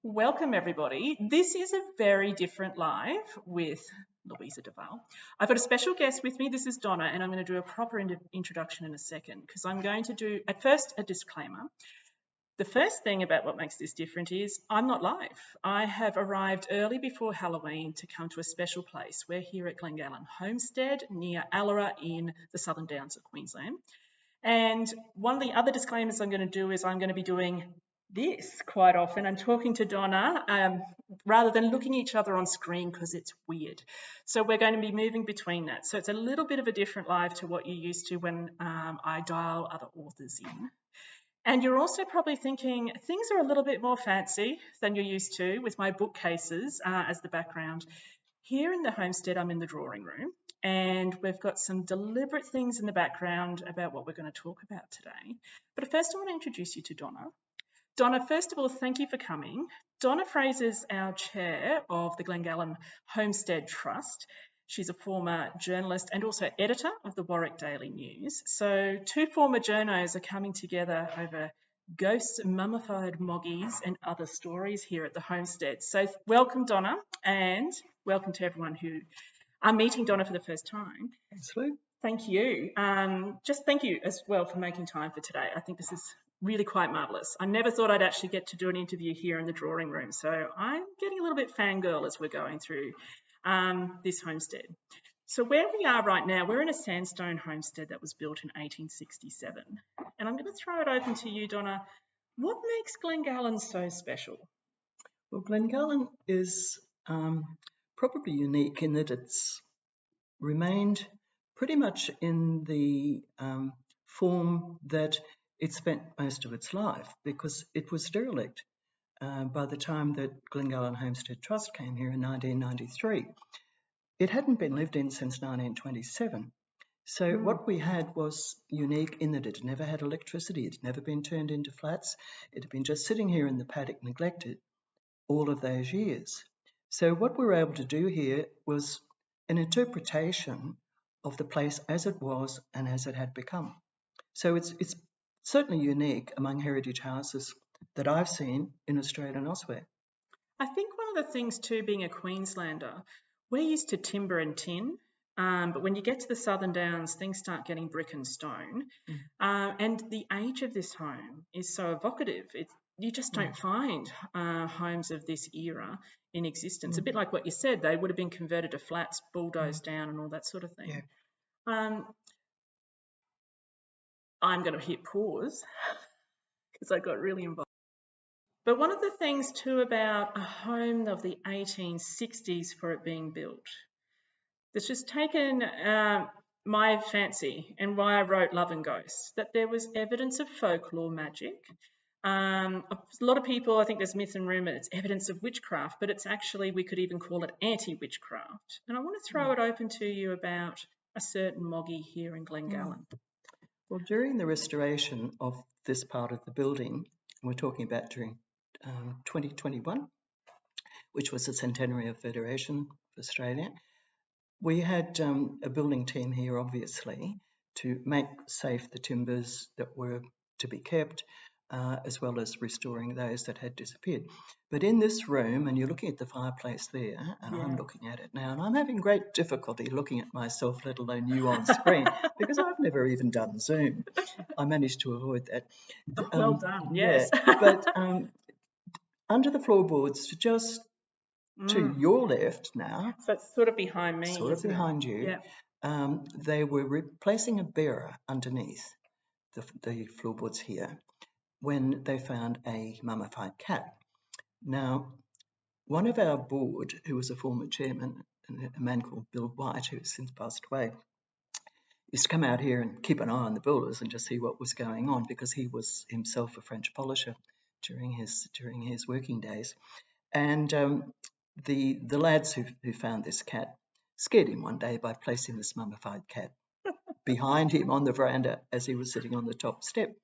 Welcome, everybody. This is a very different live with Louisa Duval. I've got a special guest with me. This is Donna, and I'm going to do a proper introduction in a second because I'm going to do, at first, a disclaimer. The first thing about what makes this different is I'm not live. I have arrived early before Halloween to come to a special place. We're here at Glengallan Homestead near Allora in the Southern Downs of Queensland. And one of the other disclaimers I'm going to do is I'm going to be doing this quite often. I'm talking to Donna rather than looking at each other on screen because it's weird. So we're going to be moving between that. So it's a little bit of a different live to what you're used to when I dial other authors in. And you're also probably thinking things are a little bit more fancy than you're used to with my bookcases as the background. Here in the homestead, I'm in the drawing room, and we've got some deliberate things in the background about what we're going to talk about today. But first, I want to introduce you to Donna. Donna, first of all, thank you for coming. Donna Fraser's our chair of the Glengallan Homestead Trust. She's a former journalist and also editor of the Warwick Daily News. So two former journos are coming together over ghosts, mummified moggies and other stories here at the homestead. So welcome, Donna, and welcome to everyone who are meeting Donna for the first time. Absolutely. Thank you. Just thank you as well for making time for today. I think this is really quite marvellous. I never thought I'd actually get to do an interview here in the drawing room, so I'm getting a little bit fangirl as we're going through this homestead. So where we are right now, we're in a sandstone homestead that was built in 1867. And I'm going to throw it open to you, Donna. What makes Glengallan so special? Well, Glengallan is probably unique in that it's remained pretty much in the form that it spent most of its life, because it was derelict by the time that Glengallan Homestead Trust came here in 1993. It hadn't been lived in since 1927. So what we had was unique in that it never had electricity. It's never been turned into flats. It had been just sitting here in the paddock neglected all of those years. So what we were able to do here was an interpretation of the place as it was and as it had become. So it's certainly unique among heritage houses that I've seen in Australia and elsewhere. I think one of the things too, being a Queenslander, we're used to timber and tin, but when you get to the Southern Downs, things start getting brick and stone. And the age of this home is so evocative. You just don't find homes of this era in existence. A bit like what you said, they would have been converted to flats, bulldozed down and all that sort of thing. Yeah. I'm going to hit pause because I got really involved. But one of the things too about a home of the 1860s for it being built, that's just taken my fancy and why I wrote Love and Ghosts, that there was evidence of folklore magic. A lot of people, I think there's myth and rumour, it's evidence of witchcraft, but it's actually, we could even call it anti-witchcraft. And I want to throw it open to you about a certain moggy here in Glengallan. Well, during the restoration of this part of the building, we're talking about during 2021, which was the centenary of Federation of Australia, we had a building team here, obviously, to make safe the timbers that were to be kept, as well as restoring those that had disappeared. But in this room, and you're looking at the fireplace there, and I'm looking at it now, and I'm having great difficulty looking at myself, let alone you on screen, because I've never even done Zoom. I managed to avoid that. Well done, yes. But under the floorboards, just to your left now. So it's sort of behind me. Sort of behind you. Yeah. They were replacing a bearer underneath the floorboards here when they found a mummified cat. Now, one of our board, who was a former chairman, a man called Bill White, who has since passed away, used to come out here and keep an eye on the builders and just see what was going on, because he was himself a French polisher during his working days. And the lads who found this cat scared him one day by placing this mummified cat behind him on the veranda as he was sitting on the top step.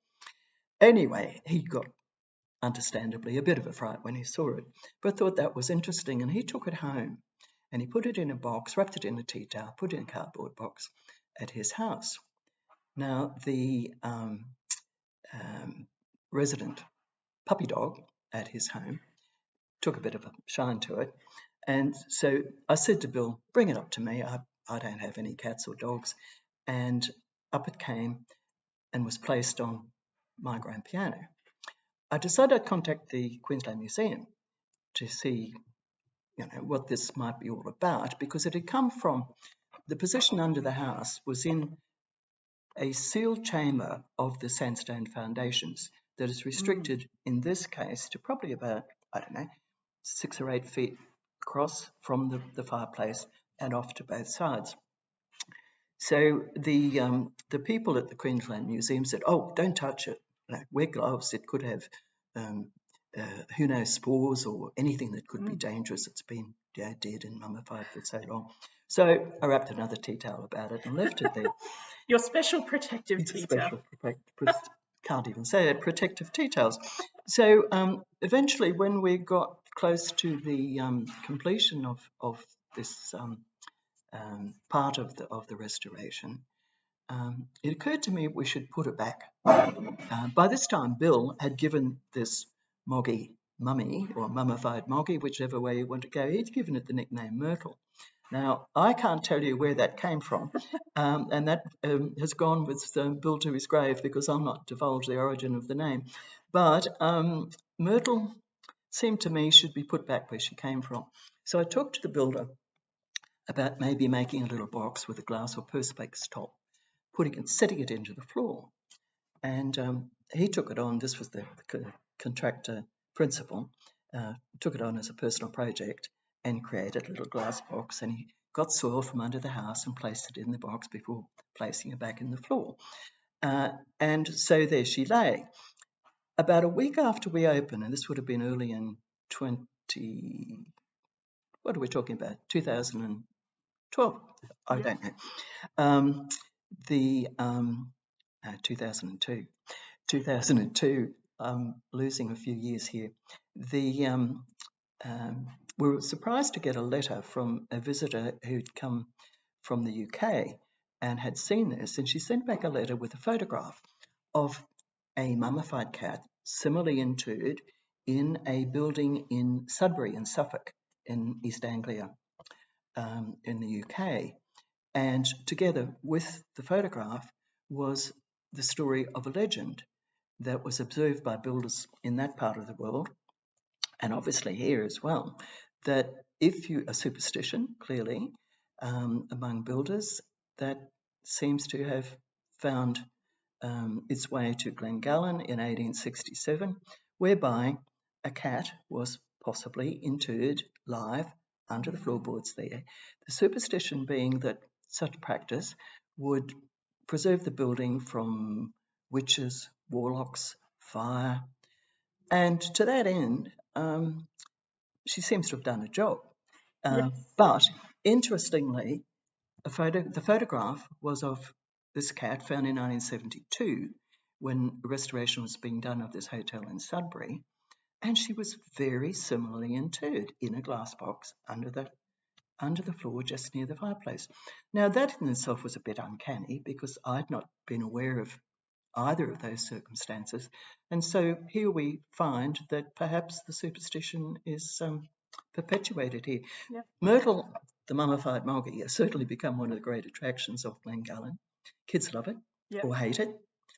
Anyway, he got, understandably, a bit of a fright when he saw it, but thought that was interesting, and he took it home and he put it in a box, wrapped it in a tea towel, put it in a cardboard box at his house. Now, the resident puppy dog at his home took a bit of a shine to it. And so I said to Bill, bring it up to me. I don't have any cats or dogs. And up it came and was placed on my grand piano. I decided I'd contact the Queensland Museum to see, what this might be all about, because it had come from, the position under the house was in a sealed chamber of the sandstone foundations that is restricted in this case to probably about, 6 or 8 feet across from the fireplace and off to both sides. So the people at the Queensland Museum said, "Oh, don't touch it. Wear gloves. It could have, who knows, spores or anything that could be dangerous. It's been dead and mummified for so long." So I wrapped another tea towel about it and left it there. Your special protective tea towel. Can't even say it, protective tea towels. So eventually, when we got close to the completion of this part of the restoration, it occurred to me we should put it back. By this time, Bill had given this moggy mummy, or mummified moggy, whichever way you want to go, he'd given it the nickname Myrtle. Now, I can't tell you where that came from, and that has gone with Bill to his grave, because I'll not divulge the origin of the name. But Myrtle seemed to me should be put back where she came from. So I talked to the builder about maybe making a little box with a glass or perspex top, setting it into the floor. And he took it on. This was the contractor principal, took it on as a personal project and created a little glass box, and he got soil from under the house and placed it in the box before placing it back in the floor. And so there she lay. About a week after we opened, and this would have been early in 2012, I don't know. 2002, losing a few years here. We were surprised to get a letter from a visitor who'd come from the UK and had seen this, and she sent back a letter with a photograph of a mummified cat similarly interred in a building in Sudbury in Suffolk in East Anglia in the UK. And together with the photograph was the story of a legend that was observed by builders in that part of the world, and obviously here as well, that a superstition, clearly, among builders, that seems to have found its way to Glengallan in 1867, whereby a cat was possibly interred live under the floorboards there. The superstition being that such practice would preserve the building from witches, warlocks, fire, and to that end, she seems to have done a job. But interestingly, the photograph was of this cat found in 1972 when restoration was being done of this hotel in Sudbury, and she was very similarly interred in a glass box under the floor just near the fireplace. Now, that in itself was a bit uncanny, because I'd not been aware of either of those circumstances. And so here we find that perhaps the superstition is perpetuated here. Yeah. Myrtle, the mummified moggy, has certainly become one of the great attractions of Glengallan. Kids love it or hate it.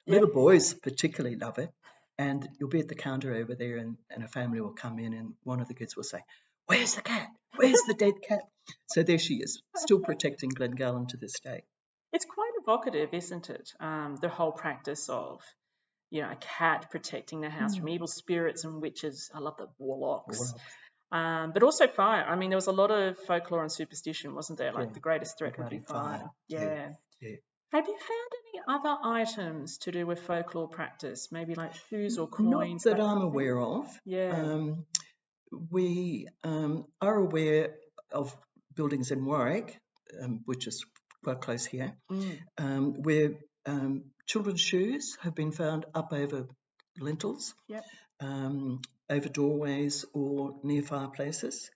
Little boys particularly love it. And you'll be at the counter over there, and a family will come in, and one of the kids will say, "Where's the cat? Where's the dead cat?" So there she is, still protecting Glengallan to this day. It's quite evocative, isn't it? The whole practice of, a cat protecting the house from evil spirits and witches. I love the warlocks. But also fire. I mean, there was a lot of folklore and superstition, wasn't there? Like the greatest threat would be fire. Yeah. Have you found any other items to do with folklore practice? Maybe like shoes or coins? Not that I'm aware of. Yeah. We are aware of buildings in Warwick, which is quite close here, where children's shoes have been found up over lintels, over doorways or near fireplaces.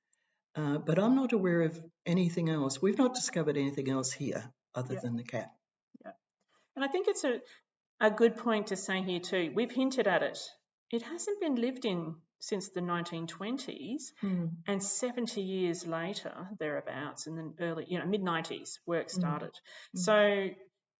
But I'm not aware of anything else. We've not discovered anything else here other than the cat. Yeah. And I think it's a good point to say here too. We've hinted at it It hasn't been lived in since the 1920s, and 70 years later, thereabouts, in the early, mid-90s, work started. So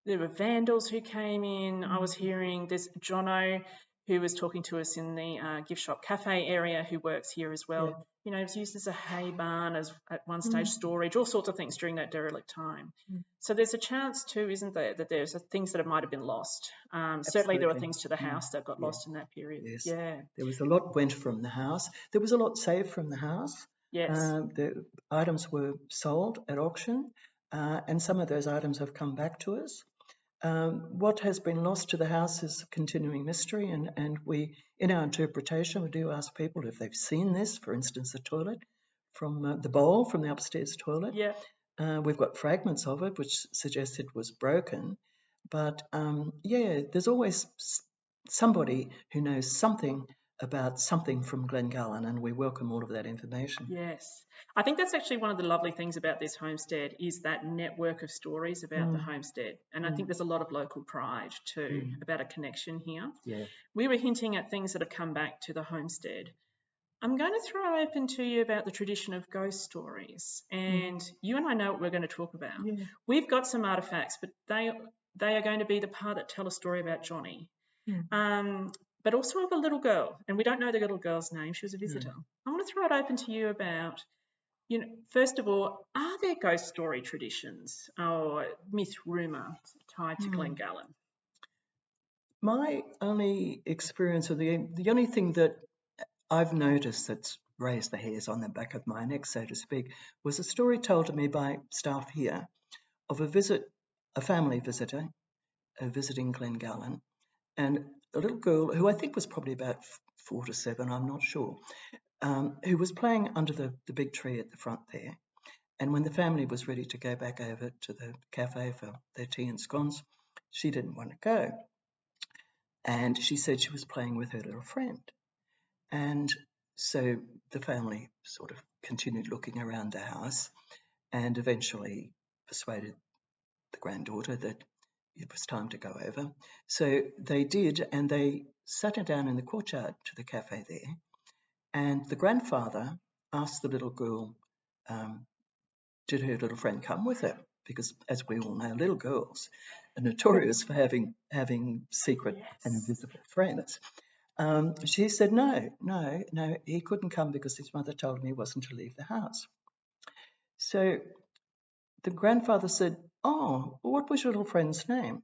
there were vandals who came in. I was hearing there's Jono, who was talking to us in the gift shop cafe area, who works here as well. Yeah. You know, it was used as a hay barn, as at one stage storage, all sorts of things during that derelict time. So there's a chance too, isn't there, that there's things that might have been lost. Certainly there were things to the house that got lost in that period. Yes. Yeah. There was a lot went from the house. There was a lot saved from the house. Yes. The items were sold at auction, and some of those items have come back to us. What has been lost to the house is a continuing mystery, and we, in our interpretation, we do ask people if they've seen this, for instance, the toilet, from the bowl from the upstairs toilet. Yeah. We've got fragments of it, which suggest it was broken. But there's always somebody who knows something about something from Glengallan, and we welcome all of that information. Yes. I think that's actually one of the lovely things about this homestead is that network of stories about the homestead. And I think there's a lot of local pride too about a connection here. Yeah. We were hinting at things that have come back to the homestead. I'm going to throw open to you about the tradition of ghost stories. And you and I know what we're going to talk about. Yeah. We've got some artefacts, but they are going to be the part that tell a story about Johnny. But also of a little girl, and we don't know the little girl's name. She was a visitor. I want to throw it open to you about, first of all, are there ghost story traditions or myth, rumour tied to Glengallan? My only experience, or the only thing that I've noticed that's raised the hairs on the back of my neck, so to speak, was a story told to me by staff here of a family visitor visiting Glengallan, and a little girl who I think was probably about 4 to 7, I'm not sure, who was playing under the big tree at the front there. And when the family was ready to go back over to the cafe for their tea and scones, she didn't want to go. And she said she was playing with her little friend. And so the family sort of continued looking around the house and eventually persuaded the granddaughter that it was time to go over. So they did, and they sat her down in the courtyard to the cafe there. And the grandfather asked the little girl, did her little friend come with her? Because, as we all know, little girls are notorious for having secret and invisible friends. She said, no, he couldn't come because his mother told him he wasn't to leave the house. So the grandfather said, oh, what was your little friend's name?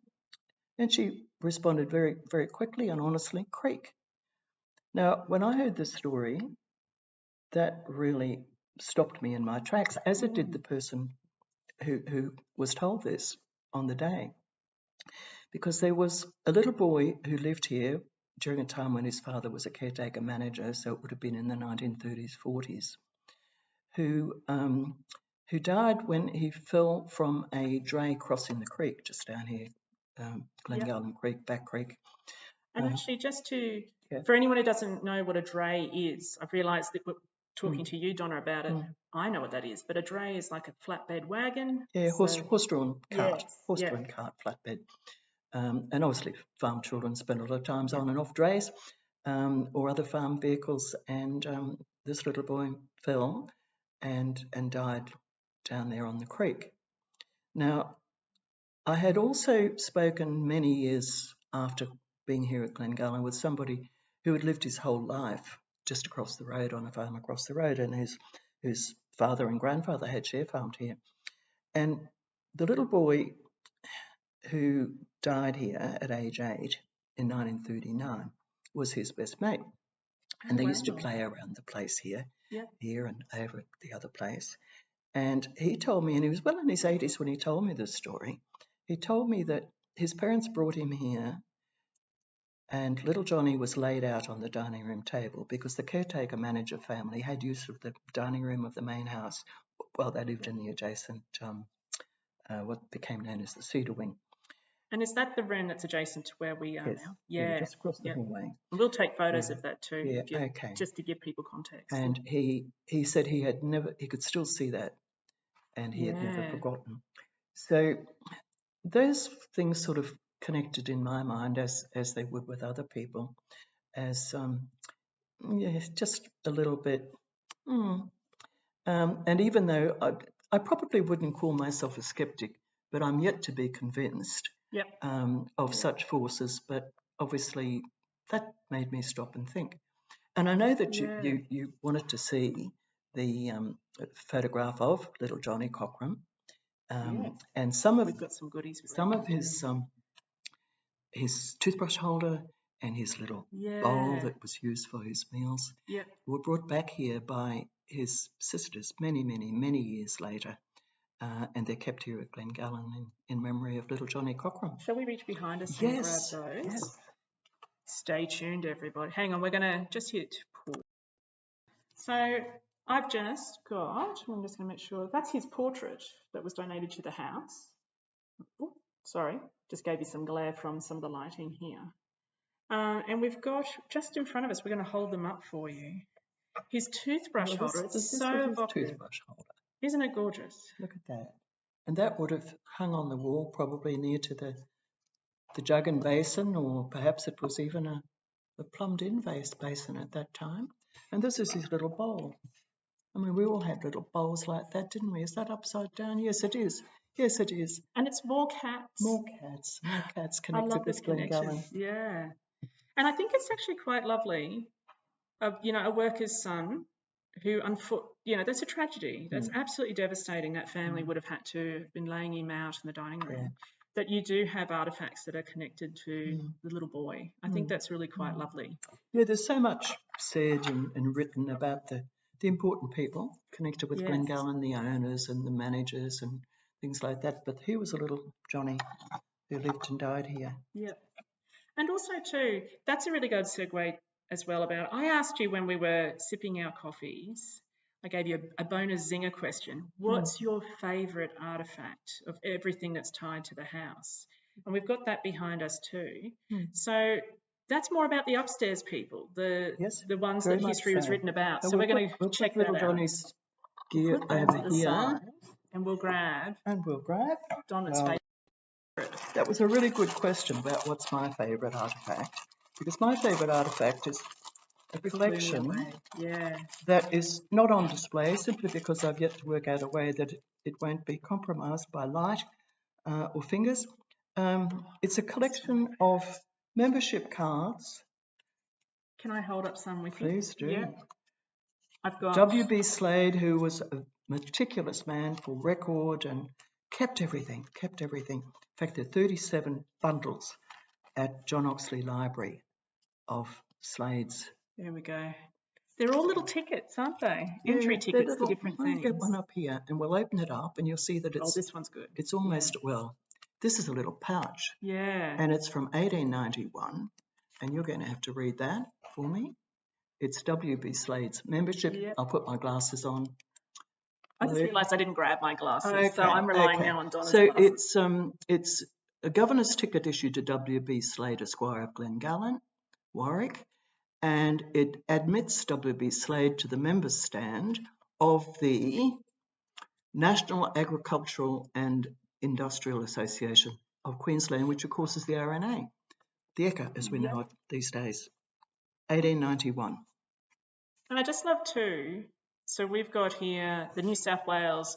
And she responded very, very quickly and honestly, Creek. Now, when I heard this story, that really stopped me in my tracks, as it did the person who was told this on the day. Because there was a little boy who lived here during a time when his father was a caretaker manager, so it would have been in the 1930s, 40s, who died when he fell from a dray crossing the creek just down here, Glengallan Creek, Back Creek. And actually, just for anyone who doesn't know what a dray is, I've realised that we're talking to you, Donna, about it. I know what that is, but a dray is like a flatbed wagon. Yeah, horse-drawn cart, horse-drawn cart, flatbed. And obviously farm children spend a lot of times on and off drays or other farm vehicles, and this little boy fell and died down there on the creek. Now, I had also spoken many years after being here at Glengallan with somebody who had lived his whole life just across the road on a farm across the road, and whose father and grandfather had share farmed here. And the little boy who died here at age 8 in 1939 was his best mate. And they used to play around the place here and over at the other place. And he told me, and he was well in his 80s when he told me this story, he told me that his parents brought him here and little Johnny was laid out on the dining room table because the caretaker manager family had use of the dining room of the main house while they lived in the adjacent, what became known as the Cedar Wing. And is that the room that's adjacent to where we are now? Yeah, just across the hallway. We'll take photos of that too. Yeah, okay. Just to give people context. And he said he could still see that, and he had never forgotten. So those things sort of connected in my mind as they would with other people. as yeah, just a little bit. And even though I probably wouldn't call myself a skeptic, but I'm yet to be convinced Yep. of such forces. But obviously, that made me stop and think. And I know that you wanted to see the photograph of little Johnny Cochran, and We've got some goodies. some of his toothbrush holder and his little bowl that was used for his meals were brought back here by his sisters many, many, many years later. And they're kept here at Glengallan in memory of little Johnny Cochran. Shall we reach behind us and grab those? Yes. Stay tuned, everybody. Hang on, we're going to just hit pause. So I've just got, I'm just going to make sure, that's his portrait that was donated to the house. Ooh, sorry, just gave you some glare from some of the lighting here. And we've got, just in front of us, we're going to hold them up for you. His toothbrush holder, it's so evocative. Toothbrush holder. Isn't it gorgeous? Look at that. And that would have hung on the wall probably near to the jug and basin, or perhaps it was even a plumbed-in basin at that time. And this is his little bowl. I mean, we all had little bowls like that, didn't we? Is that upside down? Yes, it is. Yes, it is. And it's more cats. More cats connected with Glengallan. Yeah. And I think it's actually quite lovely of, you know, a worker's son who, you know, that's a tragedy. That's absolutely devastating. That family would have had to have been laying him out in the dining room. Yeah. That you do have artefacts that are connected to the little boy. I think that's really quite lovely. Yeah, there's so much said and written about the important people connected with Glengallan, the owners and the managers and things like that. But here was a little Johnny who lived and died here. Yeah. And also too, that's a really good segue as well about, I asked you when we were sipping our coffees, I gave you a bonus zinger question. What's your favourite artefact of everything that's tied to the house? And we've got that behind us too. So that's more about the upstairs people, the ones that history was written about. So we're going to check that out. Johnny's gear over here. And we'll grab Donna's favourite. That was a really good question about what's my favourite artefact. Because my favourite artefact is a collection that is not on display simply because I've yet to work out a way that it won't be compromised by light or fingers. It's a collection of membership cards. Can I hold up some with you? Please do. Yeah. I've got W.B. Slade, who was a meticulous man for record and kept everything. In fact, there are 37 bundles at John Oxley Library of Slade's. There we go. They're all little tickets, aren't they? Entry tickets for different things. I'll get one up here and we'll open it up and you'll see that it's... Oh, this one's good. It's almost, well, this is a little pouch. Yeah. And it's from 1891. And you're going to have to read that for me. It's W.B. Slade's membership. Yep. I'll put my glasses on. I just realised I didn't grab my glasses, so I'm relying now on Donna's glasses. So it's a governor's ticket issued to W.B. Slade, Esquire of Glengallan, Warwick, and it admits W.B. Slade to the members' stand of the National Agricultural and Industrial Association of Queensland, which of course is the RNA, the ECA as we know it these days, 1891. And I just love too, so we've got here the New South Wales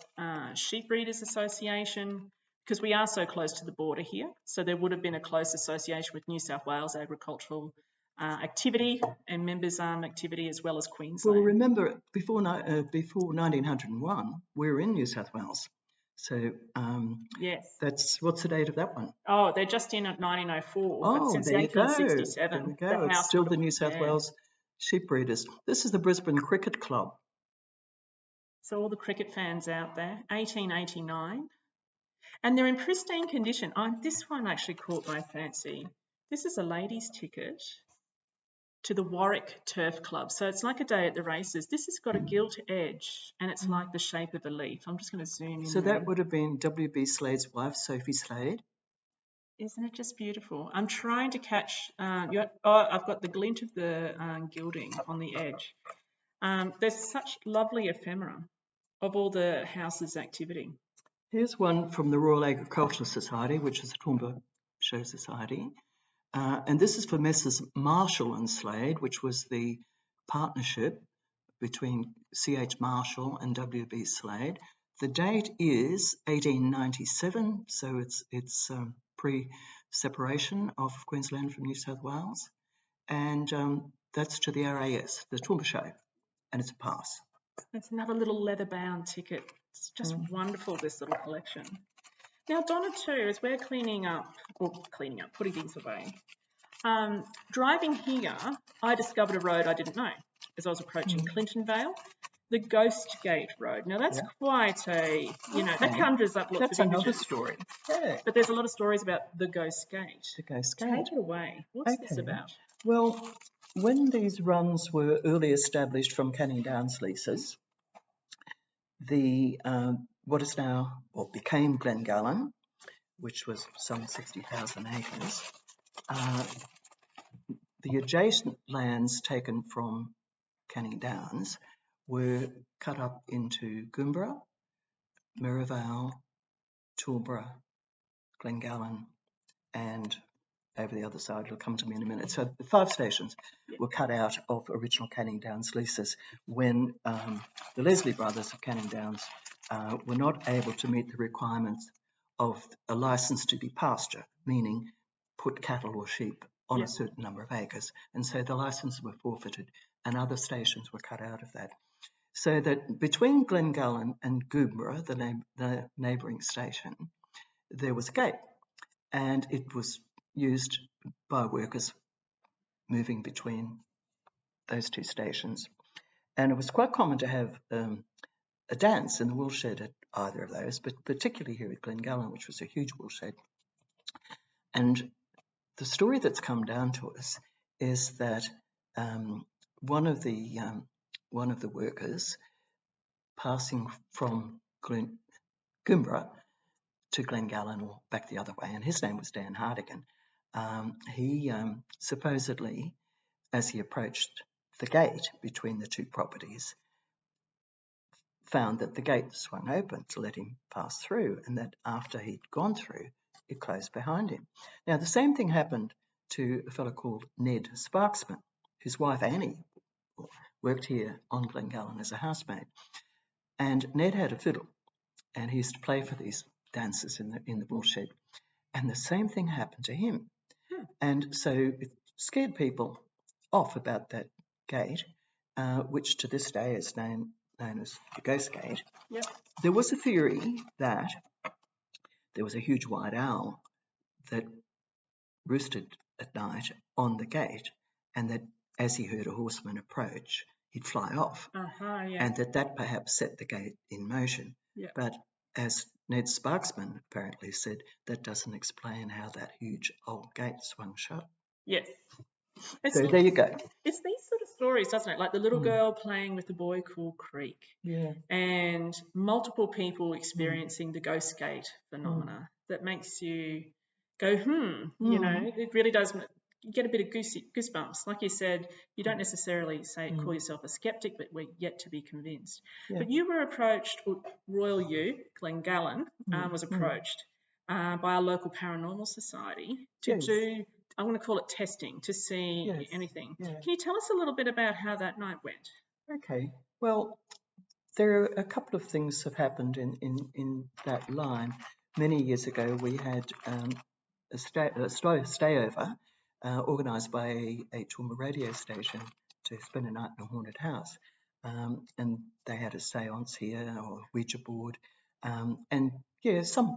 Sheep Breeders Association, because we are so close to the border here, so there would have been a close association with New South Wales agricultural activity and members' activity as well as Queensland. Well, remember, before 1901, we were in New South Wales. So what's the date of that one? Oh, they're just in at 1904, but since 1867. There we go. It's still the New South Wales Sheep Breeders. This is the Brisbane Cricket Club. So all the cricket fans out there, 1889. And they're in pristine condition. This one actually caught my fancy. This is a ladies' ticket to the Warwick Turf Club. So it's like a day at the races. This has got a gilt edge and it's like the shape of a leaf. I'm just going to zoom in. So that would have been W.B. Slade's wife, Sophie Slade. Isn't it just beautiful? I'm trying to catch, I've got the glint of the gilding on the edge. There's such lovely ephemera of all the house's activity. Here's one from the Royal Agricultural Society, which is a Toowoomba Show Society. And this is for Messrs. Marshall and Slade, which was the partnership between C.H. Marshall and W.B. Slade. The date is 1897, so it's pre-separation of Queensland from New South Wales, and that's to the RAS, the Toowoomba Show, and it's a pass. That's another little leather-bound ticket. It's just wonderful, this little collection. Now, Donna, too, as we're putting things away, driving here, I discovered a road I didn't know as I was approaching Clinton Vale, the Ghost Gate Road. Now, that's quite a, that conjures up lots of images. That's another story. Yeah. But there's a lot of stories about the Ghost Gate. The Ghost Gate. Take it away. What's this about? Well, when these runs were early established from Canning Downs leases, the what is now, or became Glengallan, which was some 60,000 acres, the adjacent lands taken from Canning Downs were cut up into Goombra, Merivale, Toowoomba, Glengallan, and over the other side, it'll come to me in a minute. So the 5 stations were cut out of original Canning Downs leases when the Leslie brothers of Canning Downs were not able to meet the requirements of a license to be pasture, meaning put cattle or sheep on a certain number of acres. And so the licenses were forfeited and other stations were cut out of that. So that between Glengallan and Goombra, the neighbouring station, there was a gate, and it was used by workers moving between those 2 stations. And it was quite common to have a dance in the woolshed at either of those, but particularly here at Glengallan, which was a huge woolshed. And the story that's come down to us is that one of the workers passing from Goombra to Glengallan, or back the other way, and his name was Dan Hardigan. He supposedly, as he approached the gate between the 2 properties, found that the gate swung open to let him pass through, and that after he'd gone through, it closed behind him. Now, the same thing happened to a fellow called Ned Sparksman, whose wife Annie worked here on Glengallan as a housemaid. And Ned had a fiddle, and he used to play for these dancers in the woolshed. And the same thing happened to him. And so it scared people off about that gate, which to this day is known as the Ghost Gate. Yep. There was a theory that there was a huge white owl that roosted at night on the gate, and that as he heard a horseman approach, he'd fly off, and that perhaps set the gate in motion. Yep. But as Ned Sparksman apparently said, that doesn't explain how that huge old gate swung shut. Yes. So there you go. It's these sort of stories, doesn't it? Like the little girl playing with the boy called Creek. Yeah. And multiple people experiencing the Ghost Gate phenomena that makes you go, it really does. You get a bit of goosebumps. Like you said, you don't necessarily call yourself a skeptic, but we're yet to be convinced. Yeah. But you were approached, Royal U, Glengallan, was approached by a local paranormal society to do, I want to call it testing, to see anything. Yeah. Can you tell us a little bit about how that night went? Okay. Well, there are a couple of things have happened in that line. Many years ago, we had a stayover organised by a Toowoomba radio station to spend a night in a haunted house. And they had a seance here, or Ouija board. And some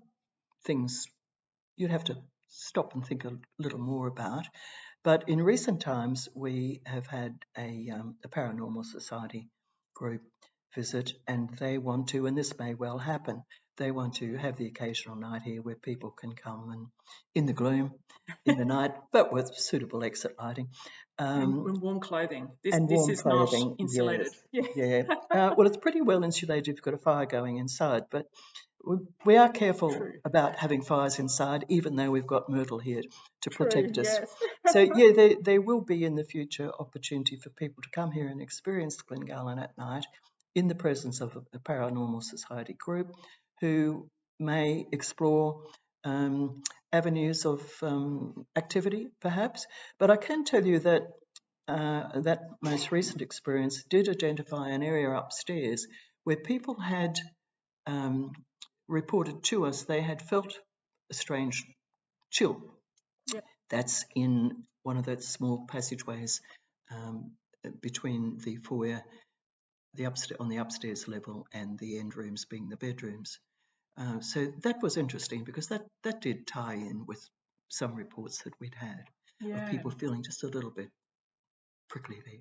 things you'd have to stop and think a little more about. But in recent times, we have had a paranormal society group visit, and they want to, and this may well happen, they want to have the occasional night here where people can come and in the gloom, in the night, but with suitable exit lighting. And warm clothing. This is not insulated. Yes. Yeah. Well, it's pretty well insulated if you've got a fire going inside, but we are careful about having fires inside, even though we've got myrtle here to protect us. Yes. So, there will be in the future opportunity for people to come here and experience Glengallan at night in the presence of a paranormal society group who may explore avenues of activity, perhaps. But I can tell you that that most recent experience did identify an area upstairs where people had reported to us they had felt a strange chill. Yep. That's in one of those small passageways between the foyer, on the upstairs level, and the end rooms being the bedrooms. So that was interesting because that did tie in with some reports that we'd had of people feeling just a little bit prickly there.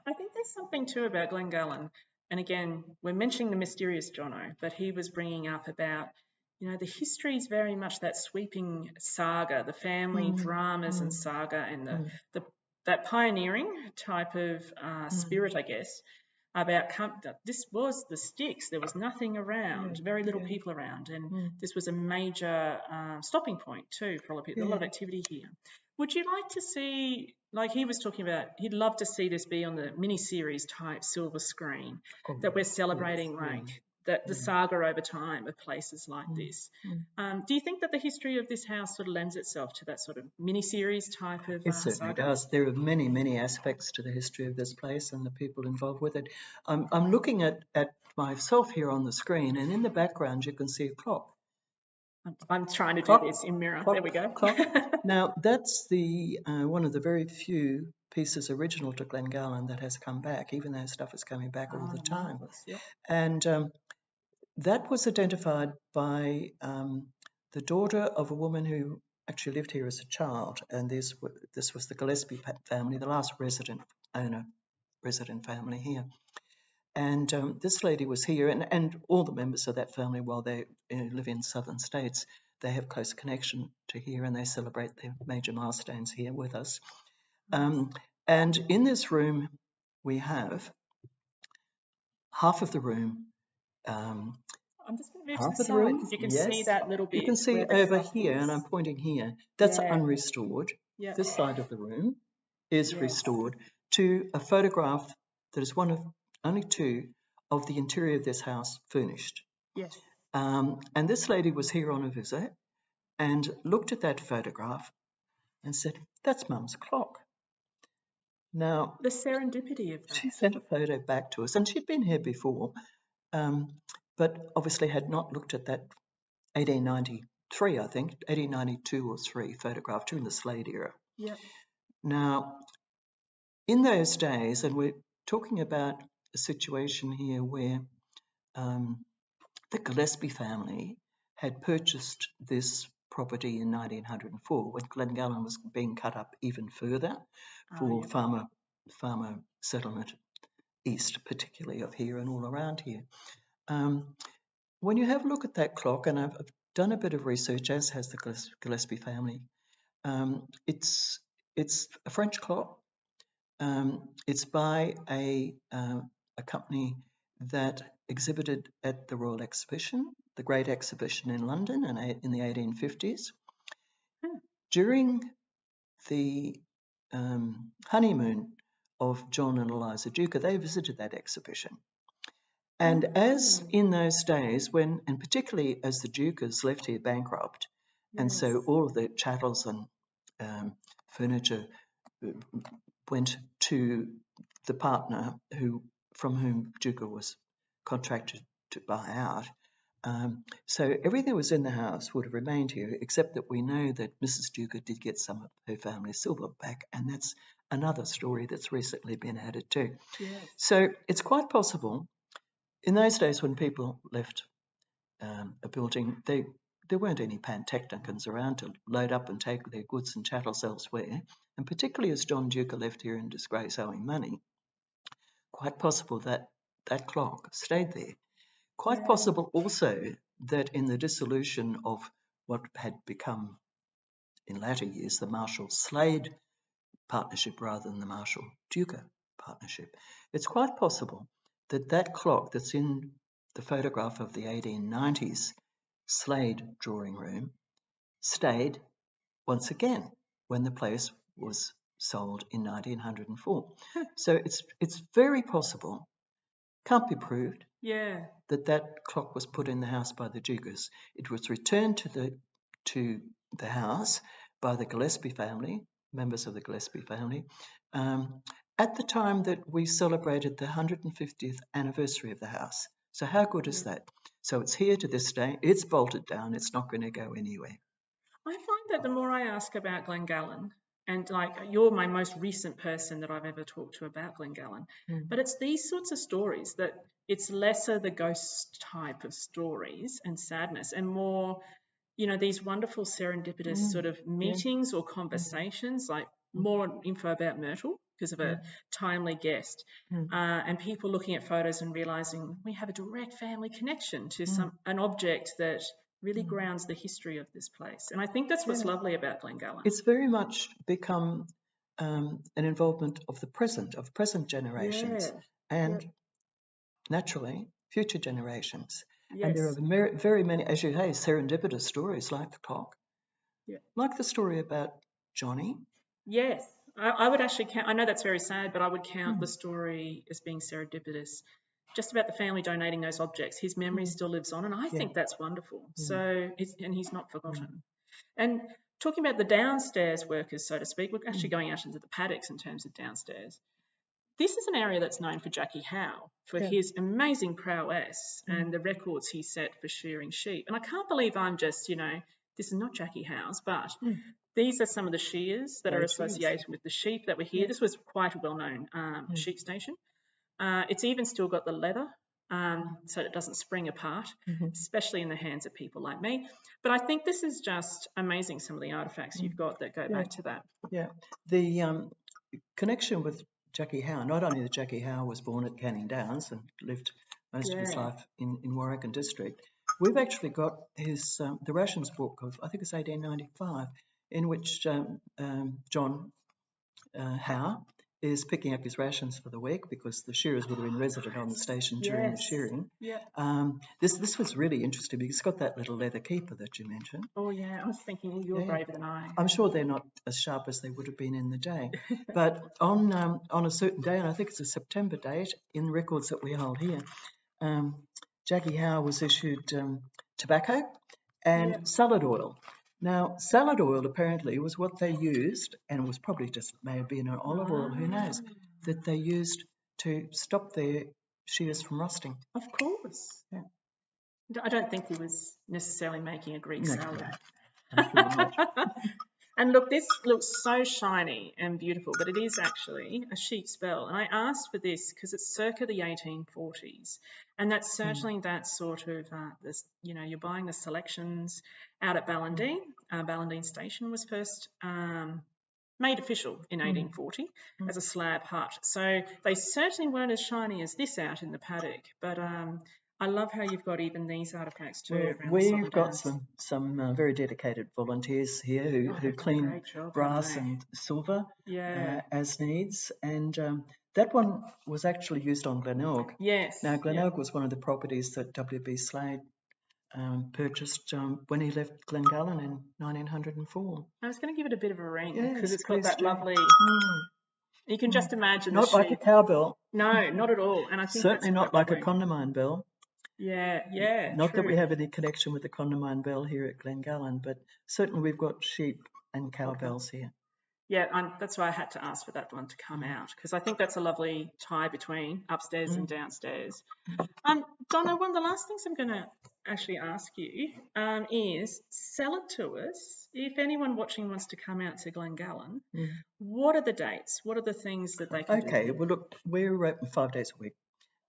I think there's something too about Glengallan. And again, we're mentioning the mysterious Jono, but he was bringing up about, the history is very much that sweeping saga, the family dramas and saga, and that pioneering type of spirit, I guess, about this was the sticks. There was nothing around, very little people around, and this was a major stopping point too for a lot of activity here. Would you like to see, like he was talking about, he'd love to see this be on the mini-series type silver screen, that we're celebrating the saga over time of places like this. Do you think that the history of this house sort of lends itself to that sort of mini-series type of It certainly saga? does. There are many, many aspects to the history of this place and the people involved with it. I'm looking at myself here on the screen, and in the background you can see a clock. I'm trying to do this in mirror. There we go. Now, that's the one of the very few pieces original to Glengallan that has come back, even though stuff is coming back all the time. Yep. And that was identified by the daughter of a woman who actually lived here as a child, and this was the Gillespie family, the last resident family here. And this lady was here, and all the members of that family, while they live in southern states, they have close connection to here, and they celebrate their major milestones here with us. And in this room, we have half of the room. I'm just going to move to the side because you can see that little bit. You can see over here, and I'm pointing here. That's unrestored. Yep. This side of the room is restored to a photograph that is one of only two of the interior of this house furnished. Yes. And this lady was here on a visit and looked at that photograph and said, "That's Mum's clock." Now, the serendipity of that. She sent a photo back to us, and she'd been here before, but obviously had not looked at that 1893, I think, 1892 or 3 photograph during the Slade era. Yep. Now, in those days, and we're talking about a situation here where the Gillespie family had purchased this property in 1904 when Glengallan was being cut up even further for farmer settlement east, particularly of here and all around here. When you have a look at that clock, and I've done a bit of research, as has the Gillespie family, it's a French clock. It's by a company that exhibited at the Royal Exhibition, the Great Exhibition in London in the 1850s. During the honeymoon of John and Eliza Duker, they visited that exhibition. And as in those days, and particularly as the Dukers left here bankrupt, and so all of the chattels and furniture went to the partner from whom Duker was contracted to buy out. So everything that was in the house would have remained here, except that we know that Mrs. Duker did get some of her family's silver back, and that's another story that's recently been added too. Yes. So it's quite possible. In those days when people left a building, there weren't any pantechnicons around to load up and take their goods and chattels elsewhere, and particularly as John Duker left here in disgrace owing money, quite possible that that clock stayed there. Quite possible also that in the dissolution of what had become in latter years the Marshall-Slade partnership rather than the Marshall-Duker partnership, it's quite possible that that clock that's in the photograph of the 1890s Slade drawing room stayed once again when the place was sold in 1904. So it's very possible, can't be proved, that clock was put in the house by the Dukers. It was returned to to the house by the Gillespie family, members of the Gillespie family, at the time that we celebrated the 150th anniversary of the house. So how good is that? So it's here to this day. It's bolted down. It's not going to go anywhere. I find that the more I ask about Glengallan, and like you're my most recent person that I've ever talked to about Glengallan, but it's these sorts of stories that it's lesser the ghost type of stories and sadness and more, you know, these wonderful serendipitous sort of meetings or conversations, like more info about Myrtle because of a timely guest, and people looking at photos and realizing we have a direct family connection to an object that really grounds the history of this place. And I think that's what's lovely about Glengallan. It's very much become an involvement of the present generations, and naturally future generations. And there are very many, as you say, serendipitous stories like the clock, like the story about Johnny. Yes, I would actually count, I know that's very sad, but I would count the story as being serendipitous. Just about the family donating those objects, his memory still lives on, and I think that's wonderful. So, and he's not forgotten. And talking about the downstairs workers, so to speak, we're actually going out into the paddocks in terms of downstairs. This is an area that's known for Jackie Howe, for his amazing prowess and the records he set for shearing sheep. And I can't believe I'm just, you know, this is not Jackie Howe's, but these are some of the shears that are associated with the sheep that were here. This was quite a well-known sheep station. It's even still got the leather, so it doesn't spring apart, especially in the hands of people like me. But I think this is just amazing, some of the artefacts you've got that go back to that. Yeah, the connection with Jackie Howe, not only that Jackie Howe was born at Canning Downs and lived most of his life in Warwick District, we've actually got his the rations book of, I think it's 1895, in which John Howe is picking up his rations for the week because the shearers would have been resident on the station during the shearing. This was really interesting because it's got that little leather keeper that you mentioned. Oh yeah, I was thinking you're braver than I. I'm sure they're not as sharp as they would have been in the day. But on a certain day, and I think it's a September date in the records that we hold here, Jackie Howe was issued tobacco and salad oil. Now, salad oil apparently was what they used, and it was probably just may have been an olive oil, who knows, that they used to stop their shears from rusting. Of course. Yeah. I don't think he was necessarily making a Greek salad. And look, this looks so shiny and beautiful, but it is actually a sheep's bell. And I asked for this because it's circa the 1840s. And that's certainly that sort of, this, you know, you're buying the selections out at Ballandine. Ballandine Station was first made official in 1840 as a slab hut. So they certainly weren't as shiny as this out in the paddock. But I love how you've got even these artefacts too. Well, we've got some very dedicated volunteers here who clean brass and silver as needs. And that one was actually used on Glenelg. Yes. Now, Glenelg was one of the properties that W.B. Slade purchased when he left Glengallan in 1904. I was going to give it a bit of a ring because it's got that lovely... You can just imagine not like a cowbell. No, not at all. And I think certainly not like a condamine bell. Yeah. Not that we have any connection with the condamine bell here at Glengallan, but certainly we've got sheep and cowbells here. Yeah, that's why I had to ask for that one to come out because I think that's a lovely tie between upstairs and downstairs. Donna, one of the last things I'm going to actually ask you is sell it to us. If anyone watching wants to come out to Glengallan, what are the dates? What are the things that they can do? Okay, well, look, we're open 5 days a week.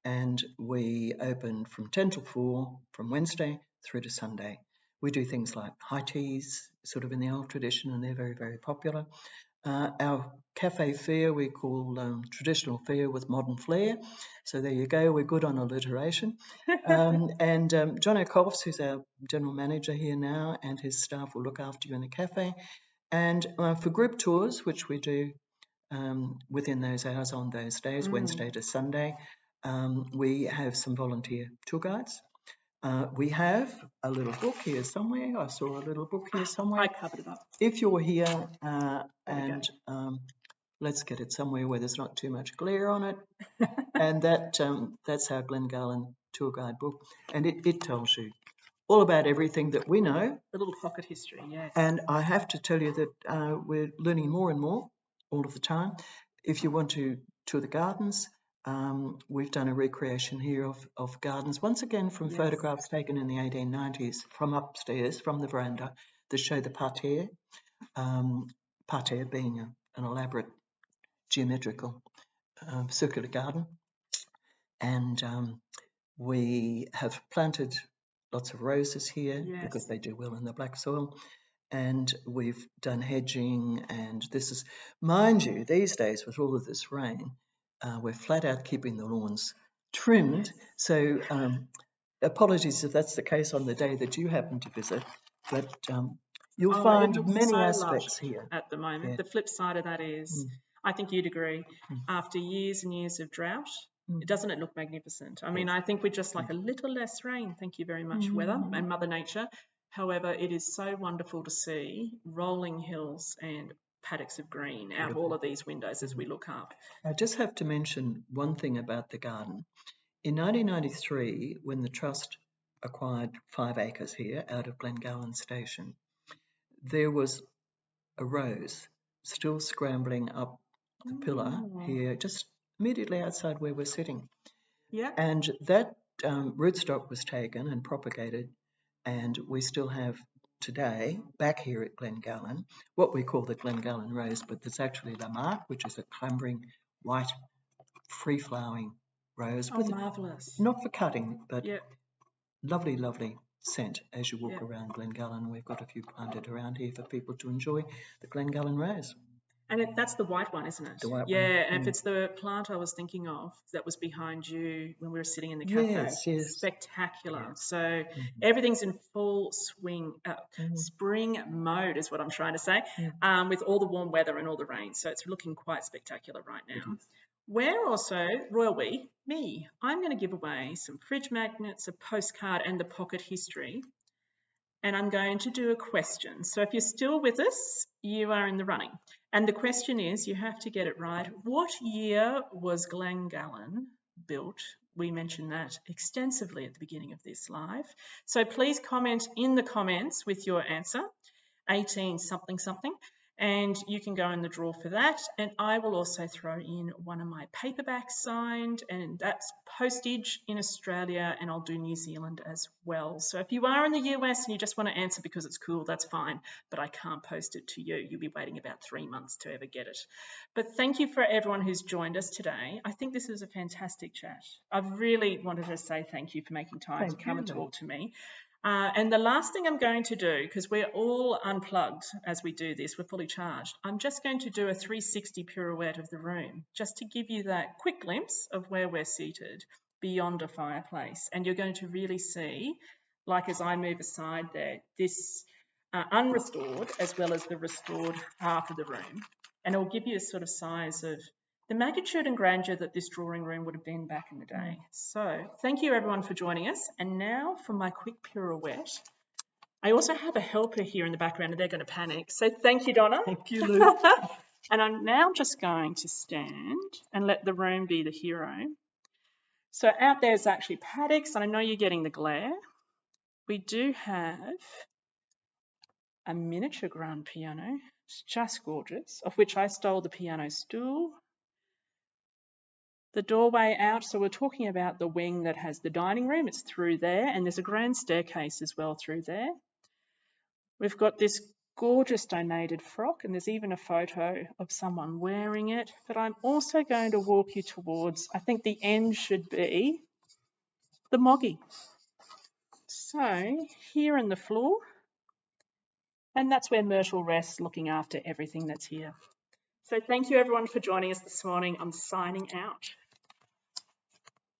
And we open from 10 till 4 from Wednesday through to Sunday. We do things like high teas, sort of in the old tradition, and they're very, very popular. Our cafe fare we call traditional fare with modern flair. So there you go, we're good on alliteration. And John O'Colfs, who's our general manager here now, and his staff will look after you in the cafe. And for group tours, which we do within those hours on those days, Wednesday to Sunday, we have some volunteer tour guides. We have a little book here somewhere. I saw a little book here somewhere. I covered it up. If you're here and let's get it somewhere where there's not too much glare on it. And that's our Glengallan tour guide book. And it tells you all about everything that we know. The little pocket history, yes. And I have to tell you that we're learning more and more all of the time. If you want to tour the gardens, we've done a recreation here of gardens, once again from photographs taken in the 1890s from upstairs, from the veranda, that show the parterre. Parterre being an elaborate geometrical circular garden. And we have planted lots of roses here because they do well in the black soil. And we've done hedging, and this is, mind you, these days with all of this rain, we're flat out keeping the lawns trimmed. So apologies if that's the case on the day that you happen to visit, but you'll find many aspects here at the moment. The flip side of that is, I think you'd agree, after years and years of drought, doesn't it look magnificent? I mean, I think we're just like a little less rain, thank you very much, weather and Mother Nature. However, it is so wonderful to see rolling hills and paddocks of green out of all of these windows as we look up. I just have to mention one thing about the garden. In 1993, when the Trust acquired 5 acres here out of Glengallan Station, there was a rose still scrambling up the pillar here, just immediately outside where we're sitting. Yeah. And that rootstock was taken and propagated, and we still have today, back here at Glengallan, what we call the Glengallan rose, but there's actually the mark, which is a clambering white, free-flowering rose. Oh, marvellous. Not for cutting, but lovely, lovely scent as you walk around Glengallan. We've got a few planted around here for people to enjoy the Glengallan rose. And that's the white one, isn't it? The white one. And if it's the plant I was thinking of that was behind you when we were sitting in the cafe. Yes. Spectacular. So everything's in full swing, spring mode is what I'm trying to say, with all the warm weather and all the rain. So it's looking quite spectacular right now. We're also, me, I'm going to give away some fridge magnets, a postcard and the pocket history. And I'm going to do a question. So if you're still with us, you are in the running. And the question is, you have to get it right. What year was Glengallan built? We mentioned that extensively at the beginning of this live. So please comment in the comments with your answer, 18 something something. And you can go in the draw for that. And I will also throw in one of my paperbacks signed, and that's postage in Australia, and I'll do New Zealand as well. So if you are in the US and you just want to answer because it's cool, that's fine, but I can't post it to you. You'll be waiting about 3 months to ever get it. But thank you for everyone who's joined us today. I think this is a fantastic chat. I've really wanted to say thank you for making time to come and talk to me. And the last thing I'm going to do, because we're all unplugged as we do this, we're fully charged, I'm just going to do a 360 pirouette of the room, just to give you that quick glimpse of where we're seated beyond a fireplace. And you're going to really see, like as I move aside there, this unrestored as well as the restored half of the room. And it'll give you a sort of size of the magnitude and grandeur that this drawing room would have been back in the day. So thank you everyone for joining us. And now for my quick pirouette. I also have a helper here in the background and they're going to panic. So thank you, Donna. Thank you, Lou. And I'm now just going to stand and let the room be the hero. So out there is actually paddocks, and I know you're getting the glare. We do have a miniature grand piano. It's just gorgeous, of which I stole the piano stool. The doorway out, so we're talking about the wing that has the dining room. It's through there, and there's a grand staircase as well through there. We've got this gorgeous donated frock, and there's even a photo of someone wearing it. But I'm also going to walk you towards, I think the end should be the moggy. So here in the floor, and that's where Myrtle rests, looking after everything that's here. So thank you everyone for joining us this morning. I'm signing out.